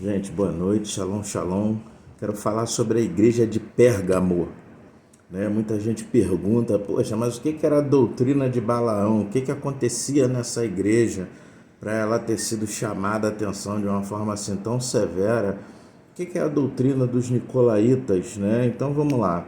Gente, boa noite, shalom, shalom. Quero falar sobre a igreja de Pérgamo, né? Muita gente pergunta, poxa, mas o que era a doutrina de Balaão? O que acontecia nessa igreja para ela ter sido chamada a atenção de uma forma assim tão severa? O que é a doutrina dos nicolaítas, né? Então vamos lá.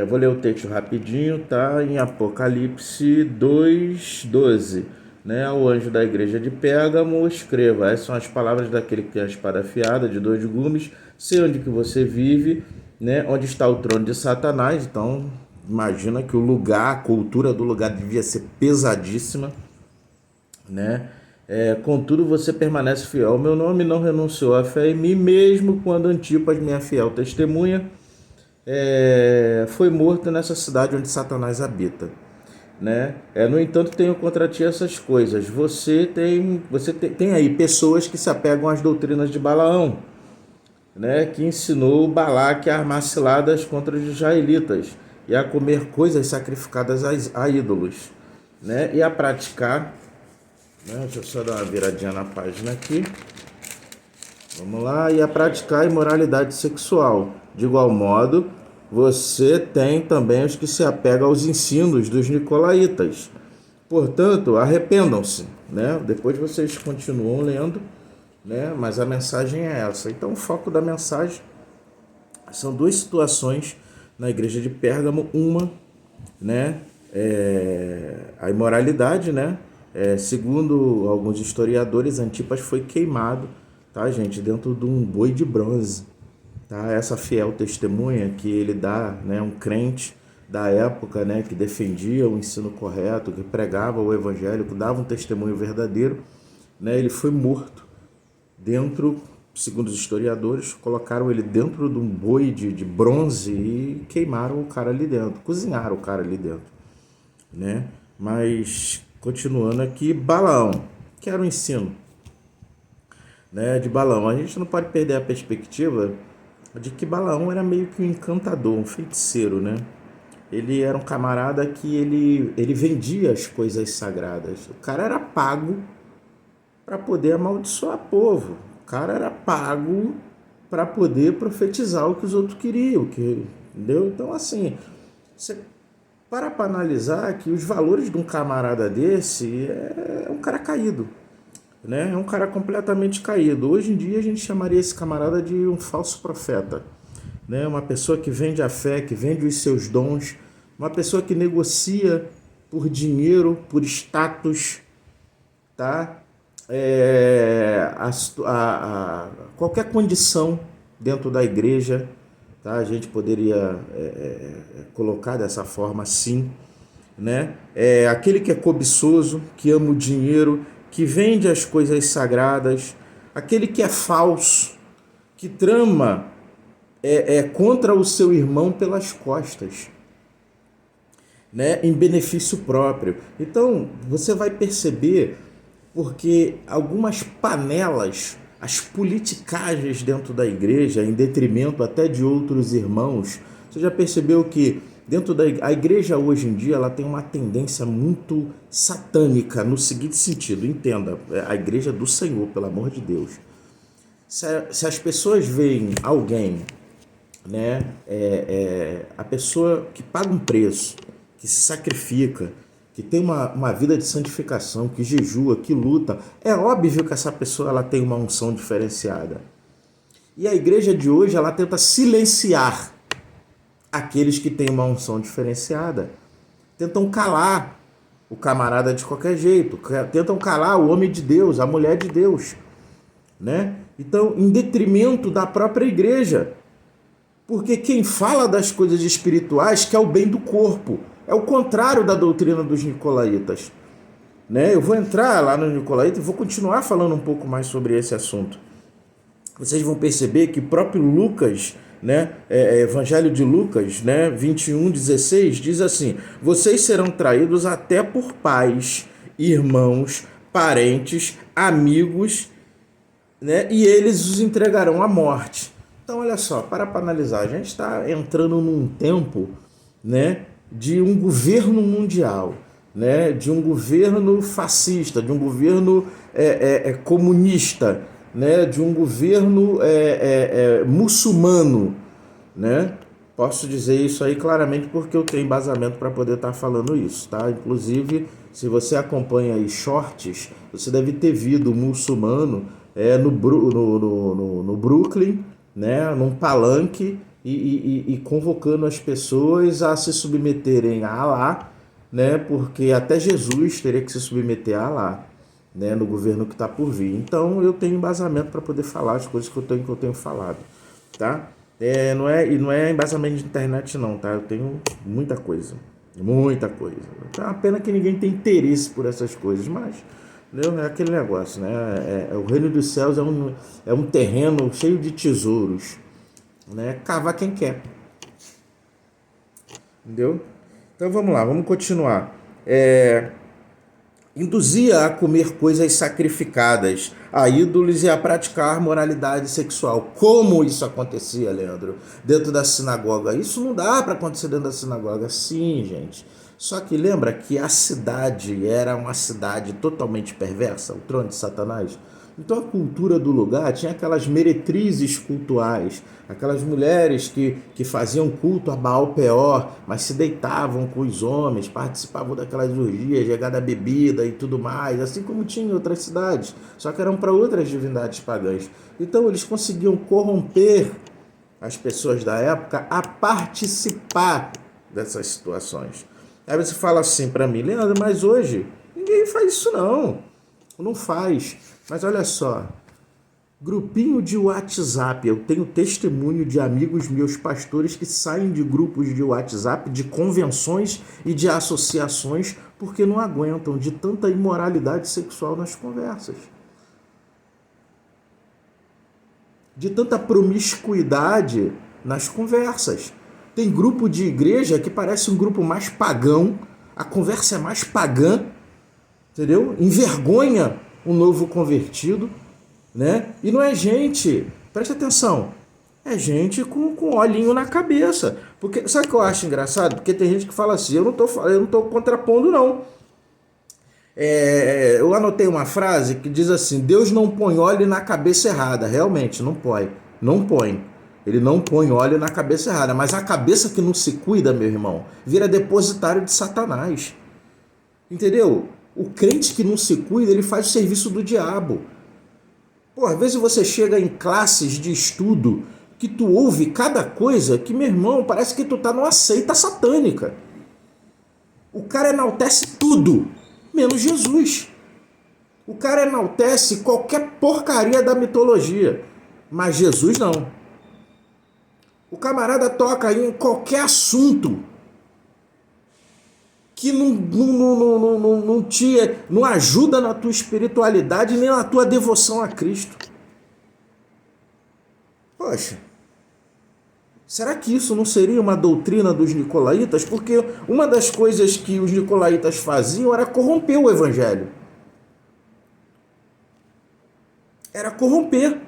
Vou ler o texto rapidinho, tá? Em Apocalipse 2:12, né? O anjo da igreja de Pérgamo escreva: essas são as palavras daquele que tem a espada afiada de dois gumes, sei onde que você vive, né? Onde está o trono de Satanás. Então, imagina que o lugar, a cultura do lugar devia ser pesadíssima, né? Contudo, você permanece fiel ao meu nome, não renunciou à fé em mim, mesmo quando Antipas, minha fiel testemunha, foi morto nessa cidade onde Satanás habita, né? No entanto, tenho contra ti essas coisas. Você tem aí pessoas que se apegam às doutrinas de Balaão, né? Que ensinou Balaque a armar ciladas contra os israelitas e a comer coisas sacrificadas a ídolos, né? E a praticar, né? Deixa eu só dar uma viradinha na página aqui. Vamos lá, e a praticar imoralidade sexual. De igual modo, você tem também os que se apegam aos ensinos dos nicolaítas. Portanto, arrependam-se, né? Depois vocês continuam lendo, né? Mas a mensagem é essa. Então, o foco da mensagem são duas situações na igreja de Pérgamo. Uma, né? A imoralidade, né? Segundo alguns historiadores, Antipas foi queimado, tá, gente, dentro de um boi de bronze, tá? Essa fiel testemunha que ele dá, né, um crente da época, né, que defendia o ensino correto, que pregava o evangelho, que dava um testemunho verdadeiro, né? Ele foi morto dentro, segundo os historiadores, colocaram ele dentro de um boi de bronze e queimaram o cara ali dentro, cozinharam o cara ali dentro, né? Mas continuando aqui, Balaão, que era o ensino, né, de Balaão. A gente não pode perder a perspectiva de que Balaão era meio que um encantador, um feiticeiro, né? Ele era um camarada que ele vendia as coisas sagradas. O cara era pago para poder amaldiçoar o povo. O cara era pago para poder profetizar o que os outros queriam, entendeu? Então, assim, você para analisar que os valores de um camarada desse é um cara caído, né? É um cara completamente caído. Hoje em dia a gente chamaria esse camarada de um falso profeta, né? Uma pessoa que vende a fé, que vende os seus dons, uma pessoa que negocia por dinheiro, por status, tá? Qualquer condição dentro da igreja, tá? A gente poderia colocar dessa forma, sim, né? Aquele que é cobiçoso, que ama o dinheiro, que vende as coisas sagradas, aquele que é falso, que trama contra o seu irmão pelas costas, né? Em benefício próprio. Então, você vai perceber porque algumas panelas, as politicagens dentro da igreja, em detrimento até de outros irmãos, você já percebeu que dentro a igreja hoje em dia ela tem uma tendência muito satânica no seguinte sentido, entenda, a igreja do Senhor, pelo amor de Deus. Se as pessoas veem alguém, né, a pessoa que paga um preço, que se sacrifica, que tem uma vida de santificação, que jejua, que luta, é óbvio que essa pessoa ela tem uma unção diferenciada. E a igreja de hoje ela tenta silenciar aqueles que têm uma unção diferenciada. Tentam calar o camarada de qualquer jeito, tentam calar o homem de Deus, a mulher de Deus, né? Então, em detrimento da própria igreja. Porque quem fala das coisas espirituais quer o bem do corpo. É o contrário da doutrina dos nicolaítas, né? Eu vou entrar lá no nicolaíta e vou continuar falando um pouco mais sobre esse assunto. Vocês vão perceber que o próprio Lucas, né, Evangelho de Lucas, né, 21:16, diz assim: vocês serão traídos até por pais, irmãos, parentes, amigos, né, e eles os entregarão à morte. Então, olha só, para analisar, a gente está entrando num tempo, né, de um governo mundial, né, de um governo fascista, de um governo comunista, né, de um governo muçulmano, né? Posso dizer isso aí claramente porque eu tenho embasamento para poder estar falando isso, tá? Inclusive, se você acompanha aí shorts, você deve ter visto o muçulmano no Brooklyn, né, num palanque e convocando as pessoas a se submeterem a Alá, né, porque até Jesus teria que se submeter a Alá, né, no governo que está por vir. Então, eu tenho embasamento para poder falar as coisas que eu tenho falado, tá? Não é embasamento de internet não, tá? Eu tenho muita coisa. Muita coisa. É uma pena que ninguém tem interesse por essas coisas, mas entendeu? É aquele negócio, né? O reino dos céus é um terreno cheio de tesouros, né? Cavar quem quer. Entendeu? Então vamos lá, vamos continuar. Induzia a comer coisas sacrificadas a ídolos e a praticar moralidade sexual. Como isso acontecia, Leandro? Dentro da sinagoga. Isso não dá para acontecer dentro da sinagoga. Sim, gente. Só que lembra que a cidade era uma cidade totalmente perversa, o trono de Satanás? Então a cultura do lugar tinha aquelas meretrizes cultuais, aquelas mulheres que faziam culto a Baal Peor, mas se deitavam com os homens, participavam daquelas orgias, jogada bebida e tudo mais, assim como tinha em outras cidades, só que eram para outras divindades pagãs. Então eles conseguiam corromper as pessoas da época a participar dessas situações. Aí você fala assim para mim, Leandro, mas hoje ninguém faz isso não. Não faz. Mas olha só, grupinho de WhatsApp, eu tenho testemunho de amigos meus pastores que saem de grupos de WhatsApp, de convenções e de associações porque não aguentam de tanta imoralidade sexual nas conversas. De tanta promiscuidade nas conversas. Tem grupo de igreja que parece um grupo mais pagão, a conversa é mais pagã, entendeu? Envergonha um novo convertido, né? E não é gente, presta atenção, é gente com olhinho na cabeça. Porque, sabe o que eu acho engraçado? Porque tem gente que fala assim, eu não tô contrapondo não. Eu anotei uma frase que diz assim, Deus não põe óleo na cabeça errada. Realmente, não põe. Não põe. Ele não põe óleo na cabeça errada. Mas a cabeça que não se cuida, meu irmão, vira depositário de Satanás. Entendeu? O crente que não se cuida, ele faz o serviço do diabo. Pô, às vezes você chega em classes de estudo que tu ouve cada coisa que, meu irmão, parece que tu tá numa seita satânica. O cara enaltece tudo, menos Jesus. O cara enaltece qualquer porcaria da mitologia, mas Jesus não. O camarada toca aí em qualquer assunto que não ajuda na tua espiritualidade nem na tua devoção a Cristo. Poxa, será que isso não seria uma doutrina dos nicolaítas? Porque uma das coisas que os nicolaítas faziam era corromper o evangelho. Era corromper.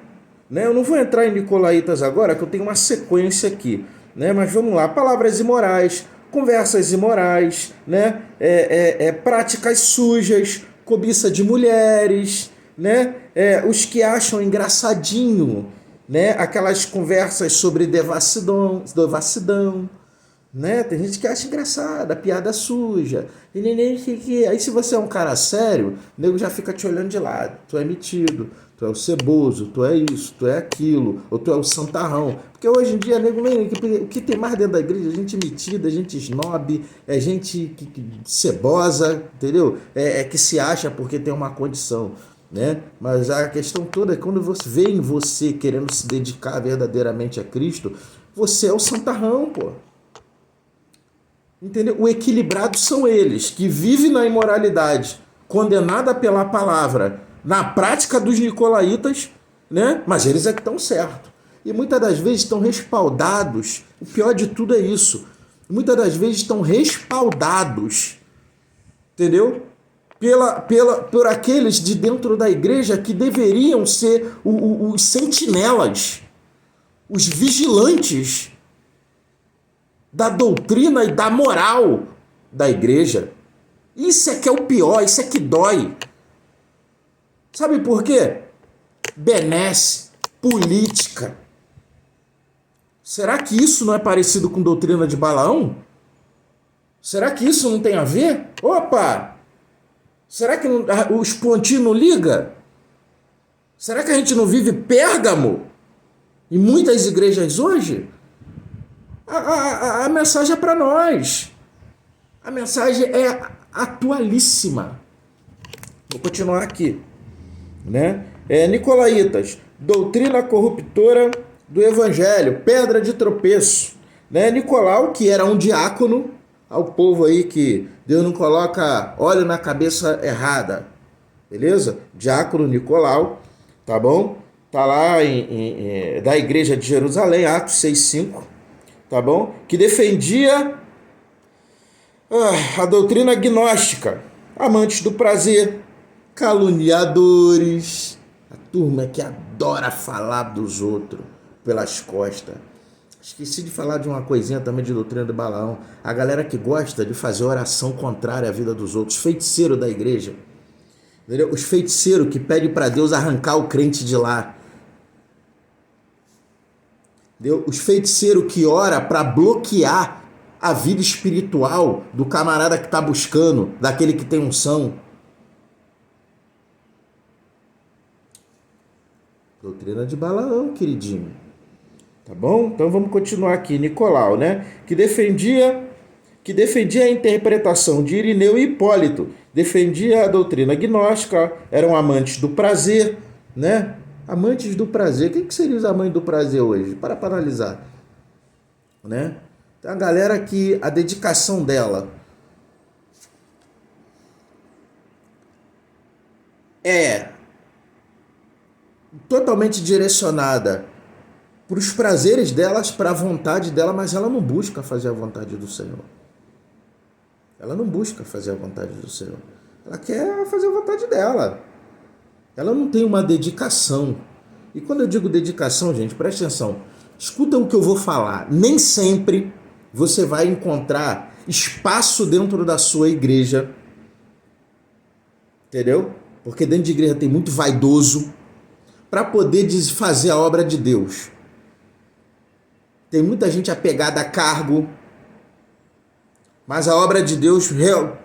Né? Eu não vou entrar em nicolaítas agora, que eu tenho uma sequência aqui. Né? Mas vamos lá, palavras imorais, conversas imorais, né? Práticas sujas, cobiça de mulheres, né? Os que acham engraçadinho, né? Aquelas conversas sobre devassidão, né? Tem gente que acha engraçada, piada suja. Aí se você é um cara sério, o nego já fica te olhando de lado. Tu é metido, tu é o ceboso, tu é isso, tu é aquilo, ou tu é o santarrão. Porque hoje em dia, nego, o que tem mais dentro da igreja? É gente metida, gente snob, é gente cebosa, entendeu? Que se acha porque tem uma condição, né? Mas a questão toda é quando você vê em você querendo se dedicar verdadeiramente a Cristo, você é o santarrão, pô. Entendeu? O equilibrado são eles, que vivem na imoralidade, condenada pela palavra, na prática dos nicolaítas, né? Mas eles é que estão certos. E muitas das vezes estão respaldados, o pior de tudo é isso, muitas das vezes estão respaldados, entendeu? Por aqueles de dentro da igreja que deveriam ser os sentinelas, os vigilantes da doutrina e da moral da igreja. Isso é que é o pior, isso é que dói. Sabe por quê? benesse, política. Será que isso não é parecido com doutrina de Balaão? Será que isso não tem a ver? Opa! Será que os pontinhos não ligam? Será que a gente não vive Pérgamo? Em muitas igrejas hoje? A mensagem é para nós. A mensagem é atualíssima. Vou continuar aqui. Né? Nicolaítas, doutrina corruptora do evangelho, pedra de tropeço. Né? Nicolau, que era um diácono, ao povo aí que Deus não coloca óleo na cabeça errada. Beleza? Diácono Nicolau, tá bom? Tá lá da igreja de Jerusalém, Atos 6:5, tá bom? Que defendia a doutrina gnóstica, amantes do prazer, caluniadores, a turma que adora falar dos outros pelas costas. Esqueci de falar de uma coisinha também de doutrina de Balaão. A galera que gosta de fazer oração contrária à vida dos outros, feiticeiro da igreja. Entendeu? Os feiticeiros que pedem para Deus arrancar o crente de lá. Entendeu? Os feiticeiros que oram para bloquear a vida espiritual do camarada que está buscando, daquele que tem unção. Doutrina de Balaão, queridinho. Tá bom? Então vamos continuar aqui. Nicolau, né? Que defendia a interpretação de Irineu e Hipólito. Defendia a doutrina gnóstica, eram amantes do prazer, né? Amantes do prazer. Quem que seriam os amantes do prazer hoje? Para analisar. Né? Tem a galera que a dedicação dela é totalmente direcionada para os prazeres delas, para a vontade dela, mas ela não busca fazer a vontade do Senhor. Ela não busca fazer a vontade do Senhor. Ela quer fazer a vontade dela. Ela não tem uma dedicação. E quando eu digo dedicação, gente, preste atenção. Escuta o que eu vou falar. Nem sempre você vai encontrar espaço dentro da sua igreja. Entendeu? Porque dentro de igreja tem muito vaidoso para poder fazer a obra de Deus. Tem muita gente apegada a cargo, mas a obra de Deus,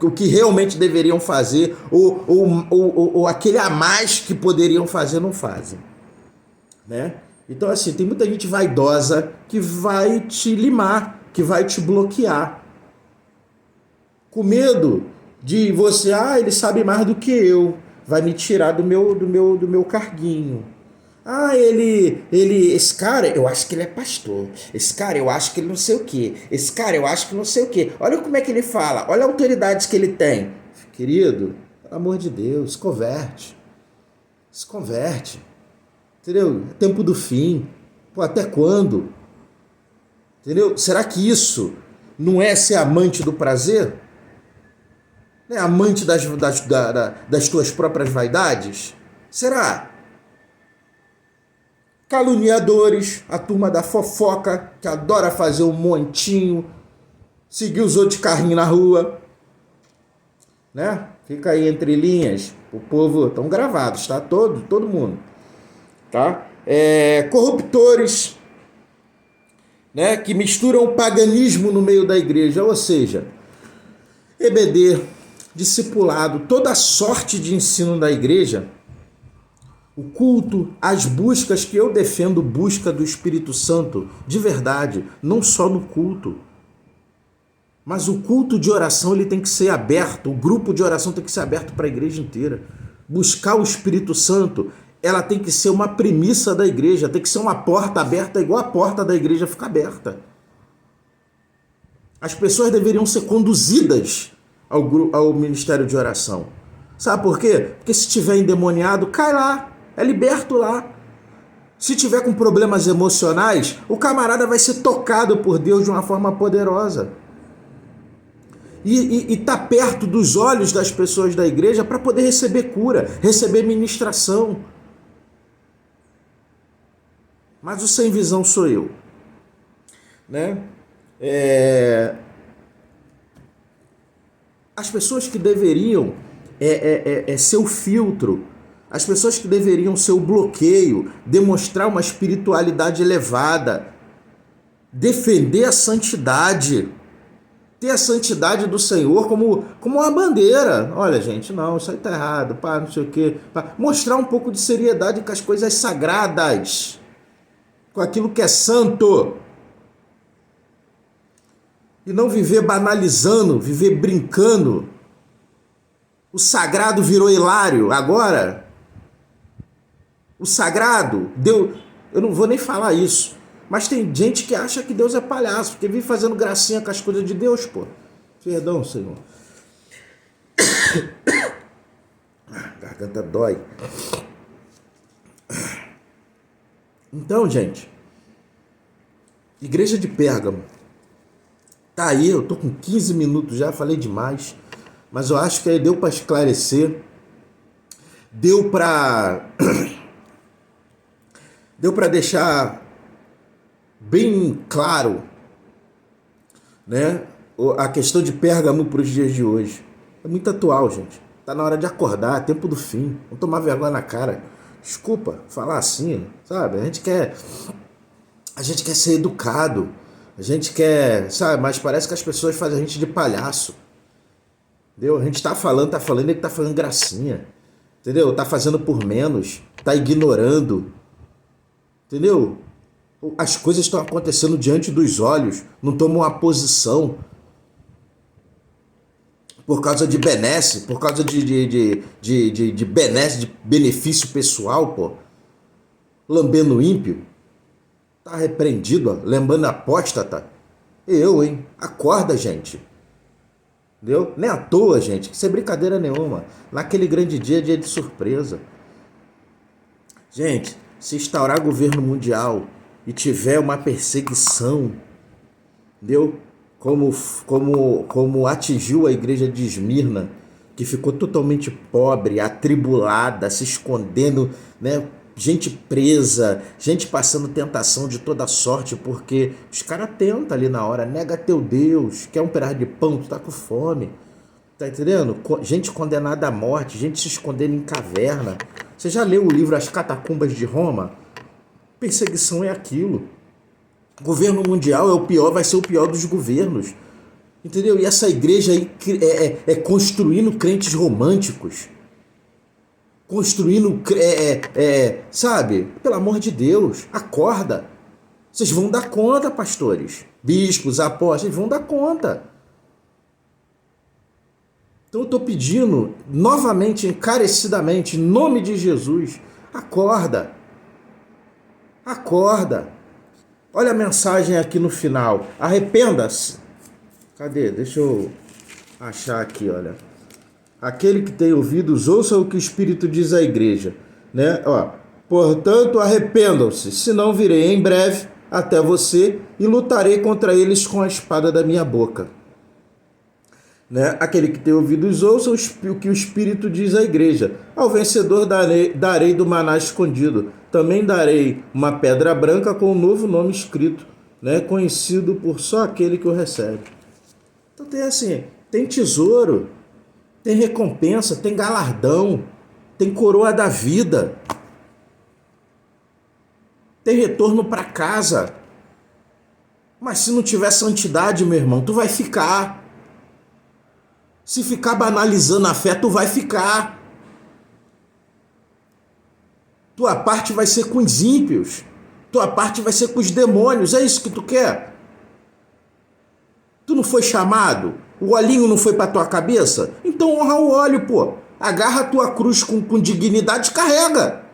o que realmente deveriam fazer, ou aquele a mais que poderiam fazer, não fazem. Né? Então, assim, tem muita gente vaidosa que vai te limar, que vai te bloquear. Com medo de você, ele sabe mais do que eu, vai me tirar do meu carguinho. Esse cara, eu acho que ele é pastor. Esse cara, eu acho que ele não sei o quê. Esse cara, eu acho que não sei o quê. Olha como é que ele fala. Olha a autoridade que ele tem. Querido, pelo amor de Deus, se converte. Se converte. Entendeu? É tempo do fim. Pô, até quando? Entendeu? Será que isso não é ser amante do prazer? Não é amante das tuas próprias vaidades? Será? Caluniadores, a turma da fofoca, que adora fazer um montinho, seguir os outros de carrinho na rua, né? Fica aí entre linhas, o povo, estão gravados, tá? Todo mundo, tá? Corruptores, né? Que misturam o paganismo no meio da igreja, ou seja, EBD, discipulado, toda sorte de ensino da igreja. O culto, as buscas que eu defendo, busca do Espírito Santo, de verdade, não só no culto. Mas o culto de oração ele tem que ser aberto, o grupo de oração tem que ser aberto para a igreja inteira. Buscar o Espírito Santo, ela tem que ser uma premissa da igreja, tem que ser uma porta aberta, igual a porta da igreja fica aberta. As pessoas deveriam ser conduzidas ao ministério de oração. Sabe por quê? Porque se estiver endemoniado, cai lá. É liberto lá. Se tiver com problemas emocionais, o camarada vai ser tocado por Deus de uma forma poderosa. E tá perto dos olhos das pessoas da igreja para poder receber cura, receber ministração. Mas o sem visão sou eu. Né? As pessoas que deveriam ser o filtro, As pessoas que deveriam ser o bloqueio, demonstrar uma espiritualidade elevada, defender a santidade, ter a santidade do Senhor como uma bandeira. Olha, gente, não, isso aí tá errado, pá, não sei o quê. Pá. Mostrar um pouco de seriedade com as coisas sagradas, com aquilo que é santo. E não viver banalizando, viver brincando. O sagrado virou hilário agora. O sagrado deu... Eu não vou nem falar isso. Mas tem gente que acha que Deus é palhaço, porque vive fazendo gracinha com as coisas de Deus, pô. Perdão, Senhor. Garganta dói. Então, gente, igreja de Pérgamo. Tá aí, eu tô com 15 minutos já, falei demais. Mas eu acho que aí deu para esclarecer. Deu para deixar bem claro, né, a questão de Pérgamo para os dias de hoje. É muito atual, gente. Tá na hora de acordar, é tempo do fim. Vamos tomar vergonha na cara. Desculpa falar assim, sabe? A gente quer ser educado. A gente quer, sabe? Mas parece que as pessoas fazem a gente de palhaço. Entendeu? A gente tá falando, ele tá fazendo gracinha. Entendeu? Tá fazendo por menos. Tá ignorando. Entendeu? As coisas estão acontecendo diante dos olhos. Não toma uma posição. Por causa de benesse. Por causa de benesse, de benefício pessoal, pô. Lambendo ímpio. Tá repreendido, ó. Lambendo apóstata. Eu, hein? Acorda, gente. Entendeu? Nem à toa, gente. Isso é brincadeira nenhuma. Naquele grande dia, dia de surpresa. Gente, se instaurar governo mundial e tiver uma perseguição, entendeu? Como atingiu a igreja de Esmirna, que ficou totalmente pobre, atribulada, se escondendo, né? Gente presa, gente passando tentação de toda sorte, porque os caras tentam ali na hora, nega teu Deus, quer um pedaço de pão, tu tá com fome, tá entendendo? Gente condenada à morte, gente se escondendo em caverna. Você já leu o livro As Catacumbas de Roma? Perseguição é aquilo. Governo mundial é o pior, vai ser o pior dos governos, entendeu? E essa igreja aí é construindo crentes românticos. Construindo, sabe? Pelo amor de Deus, acorda. Vocês vão dar conta, pastores, bispos, apóstolos, vocês vão dar conta. Então eu estou pedindo, novamente, encarecidamente, em nome de Jesus, acorda. Acorda. Olha a mensagem aqui no final. Arrependa-se. Cadê? Deixa eu achar aqui, olha. Aquele que tem ouvidos, ouça o que o Espírito diz à igreja, né? Ó, portanto, arrependam-se, senão virei em breve até você e lutarei contra eles com a espada da minha boca. Né? Aquele que tem ouvidos, ouça o que o Espírito diz à igreja. Ao vencedor darei do maná escondido. Também darei uma pedra branca com um novo nome escrito, né? Conhecido por só aquele que o recebe. Então tem assim, tem tesouro, tem recompensa, tem galardão, tem coroa da vida, tem retorno para casa. Mas se não tiver santidade, meu irmão, tu vai ficar. Se ficar banalizando a fé, tu vai ficar. Tua parte vai ser com os ímpios. Tua parte vai ser com os demônios. É isso que tu quer? Tu não foi chamado? O olhinho não foi para tua cabeça? Então honra o óleo, pô. Agarra a tua cruz com dignidade e carrega.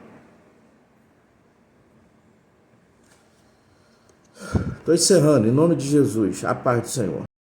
Estou encerrando. Em nome de Jesus. A paz do Senhor.